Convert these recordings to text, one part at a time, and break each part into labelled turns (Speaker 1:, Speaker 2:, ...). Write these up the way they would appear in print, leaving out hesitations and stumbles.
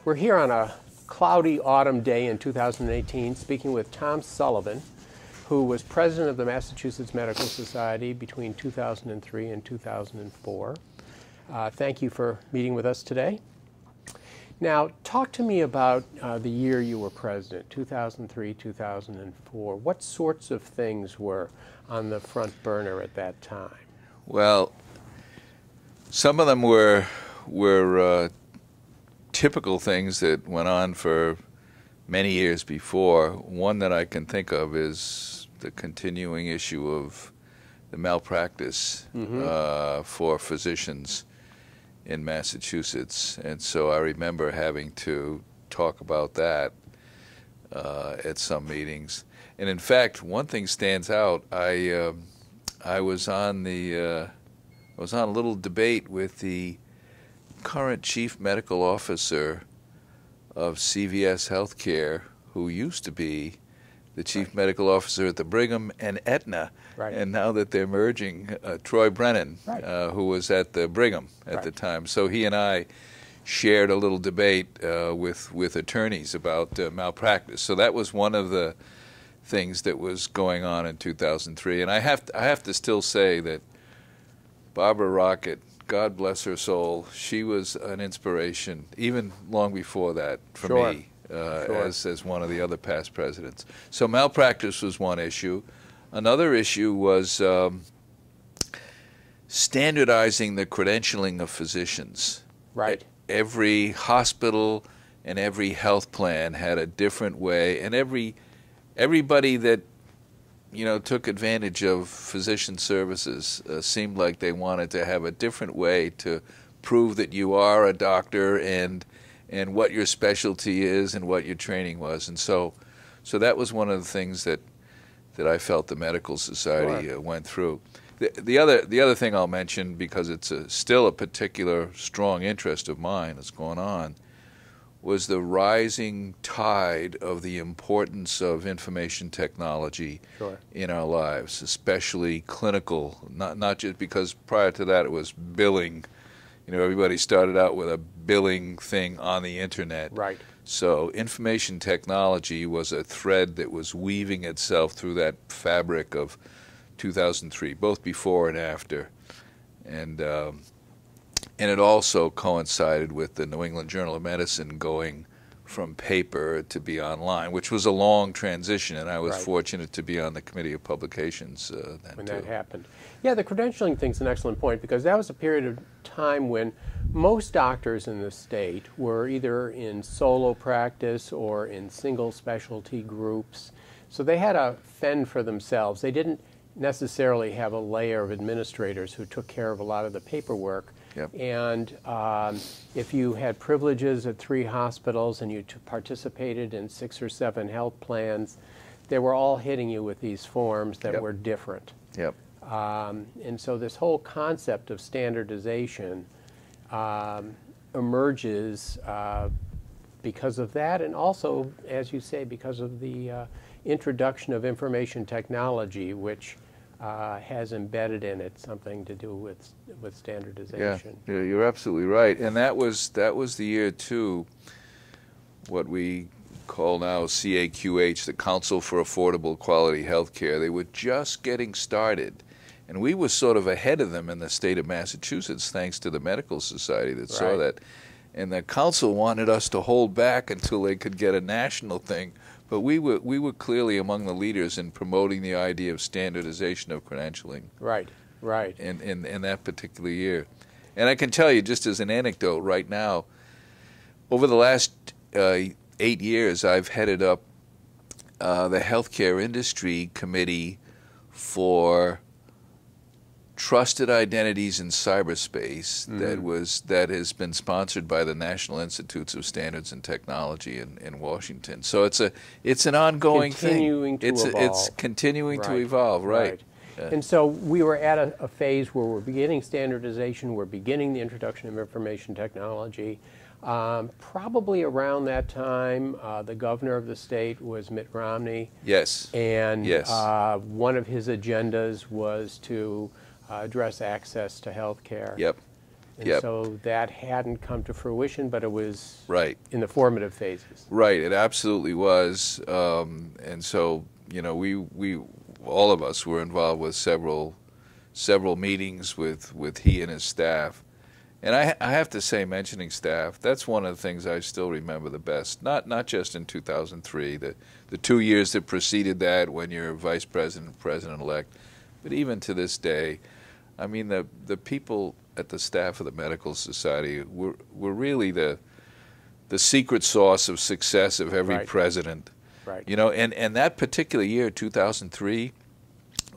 Speaker 1: We're here on a cloudy autumn day in 2018 speaking with Tom Sullivan, who was president of the Massachusetts Medical Society between 2003 and 2004. Thank you for meeting with us today. Now, talk to me about the year you were president, 2003, 2004. What sorts of things were on the front burner at that time?
Speaker 2: Well, some of them were typical things that went on for many years before. One that I can think of is the continuing issue of the malpractice for physicians in Massachusetts. And so I remember having to talk about that at some meetings. And in fact, one thing stands out. I was on a little debate with the current chief medical officer of CVS Healthcare, who used to be the chief medical officer at the Brigham and Aetna, and now that they're merging, Troy Brennan, who was at the Brigham at the time. So he and I shared a little debate with attorneys about malpractice. So that was one of the things that was going on in 2003. And I have to still say that Barbara Rocket, God bless her soul, she was an inspiration, even long before that, for me, as one of the other past presidents. So malpractice was one issue. Another issue was standardizing the credentialing of physicians. Right. Every hospital and every health plan had a different way, and everybody that took advantage of physician services seemed like they wanted to have a different way to prove that you are a doctor and what your specialty is and what your training was. And so that was one of the things that I felt the medical society went through. The other thing I'll mention, because it's still a particular strong interest of mine that's going on, was the rising tide of the importance of information technology in our lives, especially clinical, not just because prior to that it was billing. Everybody started out with a billing thing on the internet. Right. So information technology was a thread that was weaving itself through that fabric of 2003, both before and after. And it also coincided with the New England Journal of Medicine going from paper to be online, which was a long transition, and I was fortunate to be on the Committee of Publications then when that
Speaker 1: happened. Yeah, the credentialing thing's an excellent point, because that was a period of time when most doctors in the state were either in solo practice or in single specialty groups, so they had to fend for themselves. They didn't necessarily have a layer of administrators who took care of a lot of the paperwork. Yep. And if you had privileges at 3 hospitals and you participated in 6 or 7 health plans, they were all hitting you with these forms that were different. Yep. And so this whole concept of standardization emerges because of that, and also, as you say, because of the introduction of information technology, which has embedded in it something to do with standardization.
Speaker 2: Yeah, you're absolutely right. And that was the year too, what we call now CAQH, the Council for Affordable Quality Health Care. They were just getting started. And we were sort of ahead of them in the state of Massachusetts, thanks to the Medical Society that saw that. And the council wanted us to hold back until they could get a national thing. But we were clearly among the leaders in promoting the idea of standardization of credentialing. Right. In that particular year. And I can tell you, just as an anecdote right now, over the last 8 years, I've headed up the Healthcare Industry Committee for Trusted Identities in Cyberspace that has been sponsored by the National Institutes of Standards and Technology in Washington. So it's an ongoing thing. It's continuing to evolve, right.
Speaker 1: And so we were at a phase where we're beginning standardization, we're beginning the introduction of information technology. Probably around that time, the governor of the state was Mitt Romney.
Speaker 2: Yes.
Speaker 1: And one of his agendas was to address access to health care.
Speaker 2: Yep.
Speaker 1: And so that hadn't come to fruition, but it was
Speaker 2: right
Speaker 1: in the formative phases.
Speaker 2: Right, it absolutely was. And so, you know, we all of us were involved with several meetings with he and his staff. And I have to say, mentioning staff, that's one of the things I still remember the best. Not just in 2003, the 2 years that preceded that when you're vice president, president-elect, but even to this day. I mean, the people at the staff of the Medical Society were really the secret sauce of success of every president.
Speaker 1: Right.
Speaker 2: You know, and that particular year, 2003,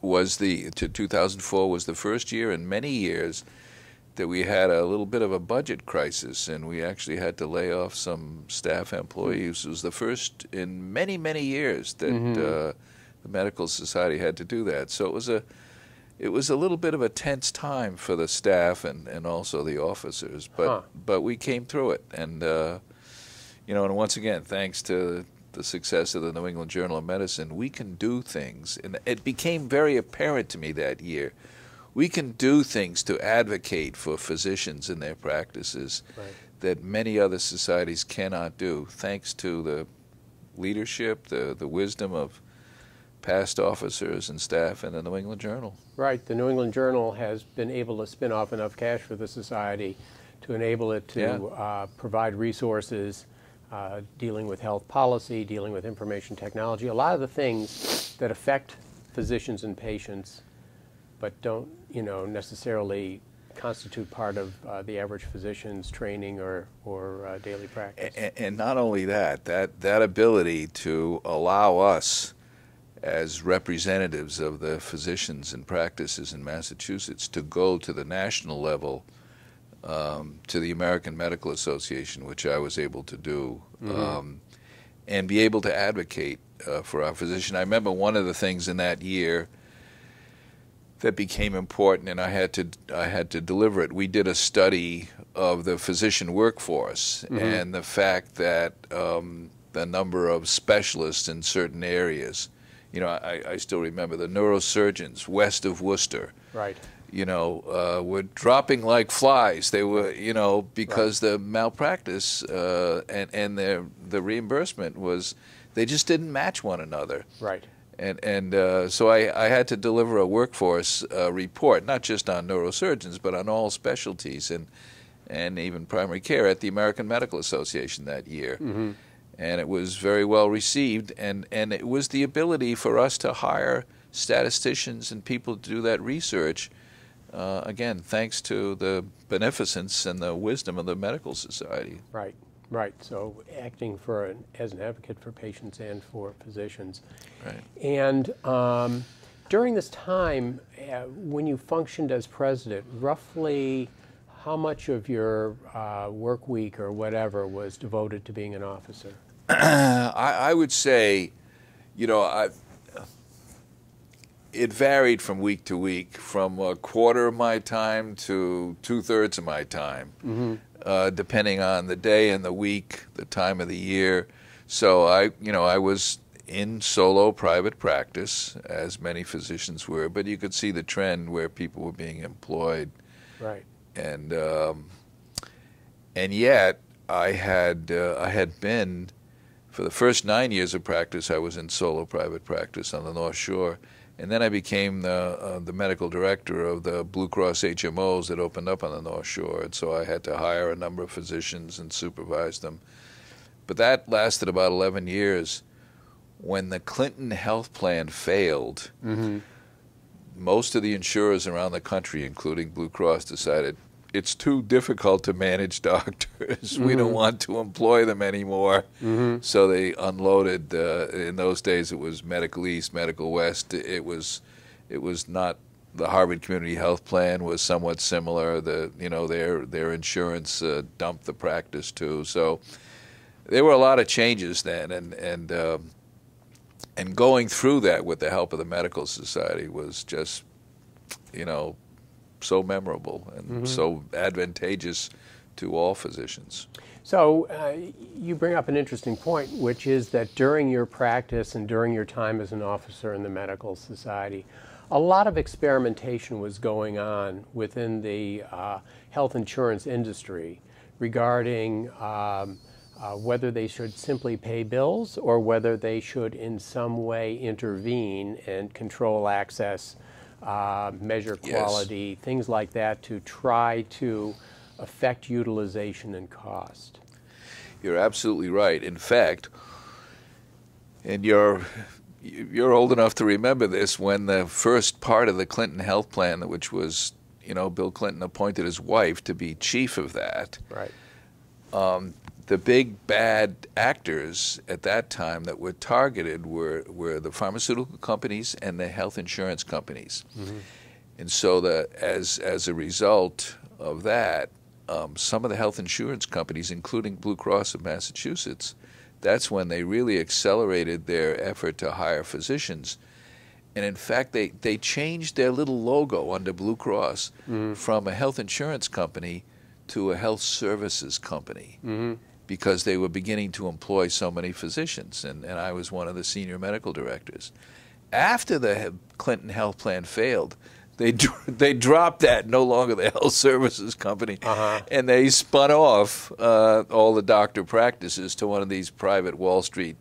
Speaker 2: to 2004 was the first year in many years that we had a little bit of a budget crisis, and we actually had to lay off some staff employees. It was the first in many, many years that the Medical Society had to do that. So it was a little bit of a tense time for the staff and also the officers, but we came through it. And you know, and once again, thanks to the success of the New England Journal of Medicine, we can do things. And it became very apparent to me that year. We can do things to advocate for physicians in their practices that many other societies cannot do, thanks to the leadership, the wisdom of past officers and staff in the New England Journal.
Speaker 1: Right. The New England Journal has been able to spin off enough cash for the society to enable it to provide resources dealing with health policy, dealing with information technology, a lot of the things that affect physicians and patients but don't, you know, necessarily constitute part of the average physician's training or daily practice.
Speaker 2: And not only that ability to allow us as representatives of the physicians and practices in Massachusetts to go to the national level, to the American Medical Association, which I was able to do, and be able to advocate for our physician. I remember one of the things in that year that became important, and I had to deliver it. We did a study of the physician workforce and the fact that the number of specialists in certain areas. You know, I still remember the neurosurgeons west of Worcester.
Speaker 1: Right.
Speaker 2: You know, were dropping like flies. They were, you know, because the malpractice and the reimbursement was, they just didn't match one another.
Speaker 1: Right.
Speaker 2: And so I had to deliver a workforce report, not just on neurosurgeons, but on all specialties and even primary care at the American Medical Association that year. And it was very well received, and it was the ability for us to hire statisticians and people to do that research, again, thanks to the beneficence and the wisdom of the Medical Society.
Speaker 1: Right. Right, so acting as an advocate for patients and for physicians.
Speaker 2: Right.
Speaker 1: And during this time, when you functioned as president, roughly how much of your work week or whatever was devoted to being an officer?
Speaker 2: I would say, you know, it varied from week to week, from a quarter of my time to 2/3 of my time. Depending on the day and the week, the time of the year. So I was in solo private practice, as many physicians were, but you could see the trend where people were being employed.
Speaker 1: Right.
Speaker 2: And yet I had been, for the first 9 years of practice, I was in solo private practice on the North Shore. And then I became the medical director of the Blue Cross HMOs that opened up on the North Shore. And so I had to hire a number of physicians and supervise them. But that lasted about 11 years. When the Clinton health plan failed, most of the insurers around the country, including Blue Cross, decided it's too difficult to manage doctors. We don't want to employ them anymore. So they unloaded. In those days, it was Medical East, Medical West. It was not. The Harvard Community Health Plan was somewhat similar. Their insurance dumped the practice too. So there were a lot of changes then, and going through that with the help of the Medical Society was just, so memorable and so advantageous to all physicians.
Speaker 1: So you bring up an interesting point, which is that during your practice and during your time as an officer in the Medical Society, a lot of experimentation was going on within the health insurance industry regarding whether they should simply pay bills or whether they should in some way intervene and control access, measure quality, things like that, to try to affect utilization and cost.
Speaker 2: You're absolutely right. In fact, and you're old enough to remember this, when the first part of the Clinton health plan, which was, Bill Clinton appointed his wife to be chief of that.
Speaker 1: Right.
Speaker 2: The big bad actors at that time that were targeted were the pharmaceutical companies and the health insurance companies. Mm-hmm. And so as a result of that, some of the health insurance companies, including Blue Cross of Massachusetts, that's when they really accelerated their effort to hire physicians. And in fact, they changed their little logo under Blue Cross from a health insurance company to a health services company, because they were beginning to employ so many physicians, and I was one of the senior medical directors. After the Clinton health plan failed, they dropped that, no longer the health services company, and they spun off all the doctor practices to one of these private Wall Street,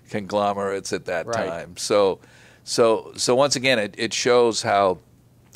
Speaker 2: conglomerates at that time. So once again, it shows how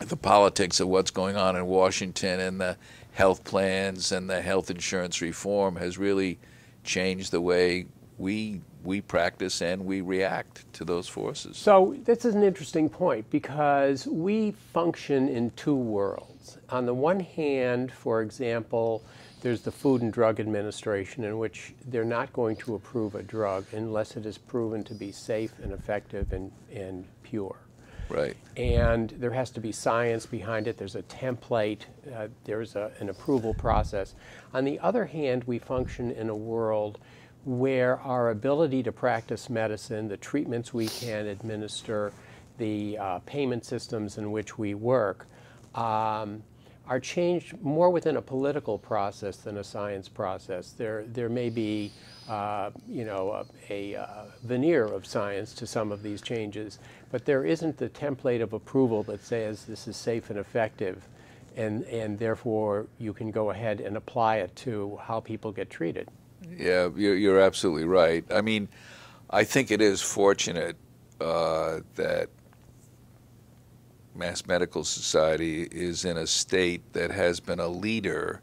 Speaker 2: the politics of what's going on in Washington and the health plans and the health insurance reform has really changed the way we practice and we react to those forces.
Speaker 1: So this is an interesting point, because we function in two worlds. On the one hand, for example, there's the Food and Drug Administration, in which they're not going to approve a drug unless it is proven to be safe and effective and pure.
Speaker 2: Right.
Speaker 1: And there has to be science behind it. There's a template. There's an approval process. On the other hand, we function in a world where our ability to practice medicine, the treatments we can administer, the payment systems in which we work, are changed more within a political process than a science process. There may be a veneer of science to some of these changes, but there isn't the template of approval that says this is safe and effective, and therefore you can go ahead and apply it to how people get treated.
Speaker 2: Yeah, you're absolutely right. I mean, I think it is fortunate that Mass Medical Society is in a state that has been a leader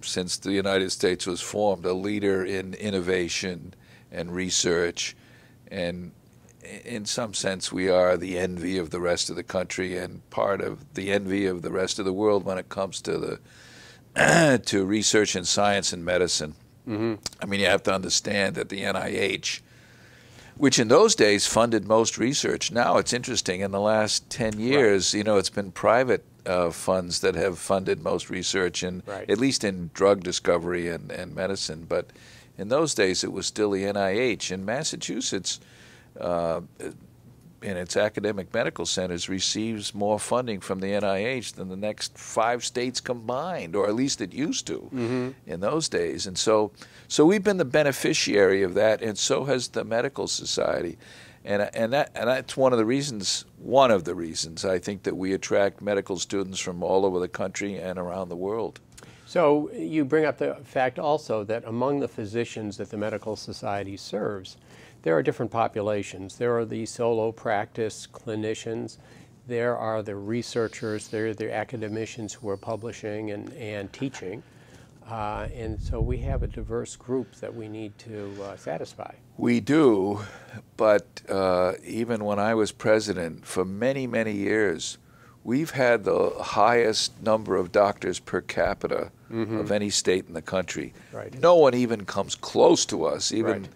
Speaker 2: since the United States was formed, a leader in innovation and research, and in some sense we are the envy of the rest of the country and part of the envy of the rest of the world when it comes to to research in science and medicine. I mean, you have to understand that the NIH, which in those days funded most research, now it's interesting, in the last 10 years, it's been private funds that have funded most research, at least in drug discovery and medicine. But in those days, it was still the NIH. In Massachusetts, in its academic medical centers, receives more funding from the NIH than the next 5 states combined, or at least it used to in those days. And so we've been the beneficiary of that, and so has the medical society. And that's one of the reasons I think that we attract medical students from all over the country and around the world.
Speaker 1: So you bring up the fact also that among the physicians that the medical society serves, there are different populations. There are the solo practice clinicians, there are the researchers, there are the academicians who are publishing and teaching, and so we have a diverse group that we need to satisfy.
Speaker 2: We do, but even when I was president, for many, many years, we've had the highest number of doctors per capita of any state in the country.
Speaker 1: Right.
Speaker 2: No one even comes close to us, even,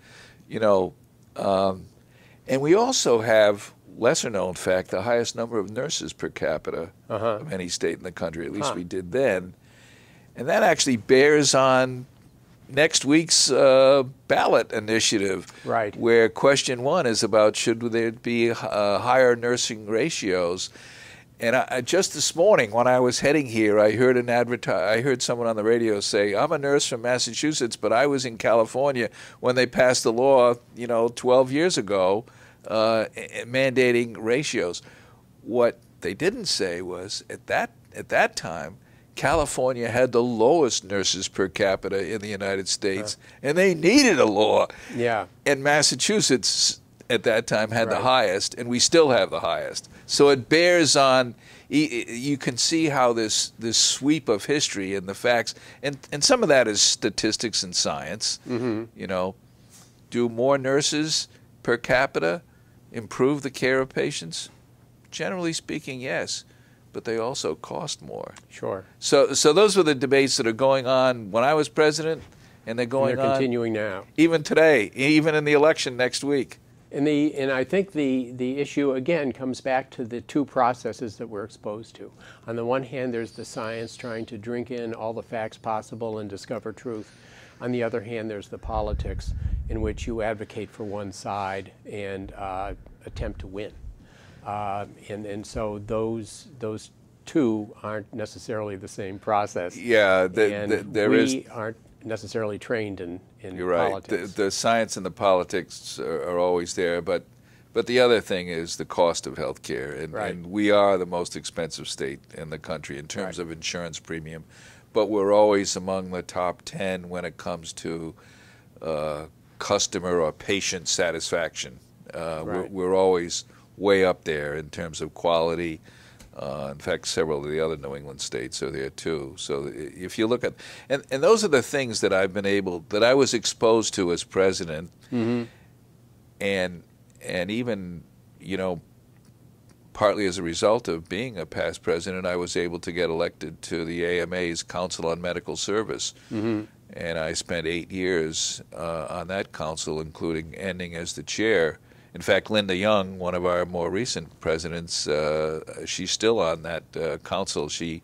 Speaker 2: and we also have, lesser known fact, the highest number of nurses per capita of any state in the country, at least we did then. And that actually bears on next week's ballot initiative, where question 1 is about should there be higher nursing ratios. And I, just this morning, when I was heading here, I heard someone on the radio say, "I'm a nurse from Massachusetts, but I was in California when they passed the law, 12 years ago, mandating ratios. What they didn't say was at that time, California had the lowest nurses per capita in the United States, and they needed a law.
Speaker 1: Yeah.
Speaker 2: And Massachusetts at that time had the highest, and we still have the highest. So it bears on. You can see how this sweep of history and the facts, and some of that is statistics and science. You know, do more nurses per capita improve the care of patients? Generally speaking, yes. But they also cost more.
Speaker 1: Sure.
Speaker 2: So those were the debates that are going on when I was president, and they're going
Speaker 1: they're
Speaker 2: on
Speaker 1: continuing now.
Speaker 2: Even today, even in the election next week.
Speaker 1: And I think the issue again comes back to the two processes that we're exposed to. On the one hand, there's the science trying to drink in all the facts possible and discover truth. On the other hand, there's the politics in which you advocate for one side and attempt to win. And so those two aren't necessarily the same process.
Speaker 2: Yeah,
Speaker 1: we aren't necessarily trained in
Speaker 2: you're right.
Speaker 1: politics.
Speaker 2: The science and the politics are always there, but the other thing is the cost of health care, and we are the most expensive state in the country in terms of insurance premium, but we're always among the top 10 when it comes to customer or patient satisfaction. We're always way up there in terms of quality. In fact, several of the other New England states are there too. So if you look at, and those are the things that that I was exposed to as president, and even, you know, partly as a result of being a past president, I was able to get elected to the AMA's Council on Medical Service. And I spent 8 years on that council, including ending as the chair. In fact, Linda Young, one of our more recent presidents, she's still on that council. She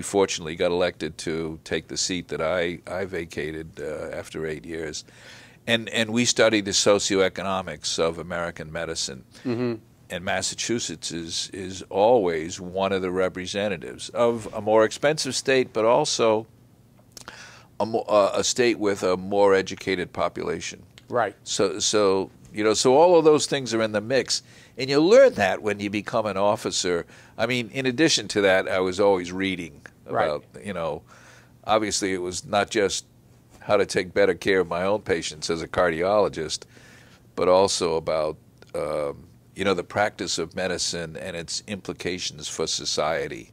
Speaker 2: fortunately got elected to take the seat that I vacated after 8 years. And we studied the socioeconomics of American medicine. And Massachusetts is always one of the representatives of a more expensive state, but also a state with a more educated population.
Speaker 1: Right.
Speaker 2: So you know, so all of those things are in the mix, and you learn that when you become an officer. I mean, in addition to that, I was always reading about, you know, obviously it was not just how to take better care of my own patients as a cardiologist, but also about, you know, the practice of medicine and its implications for society.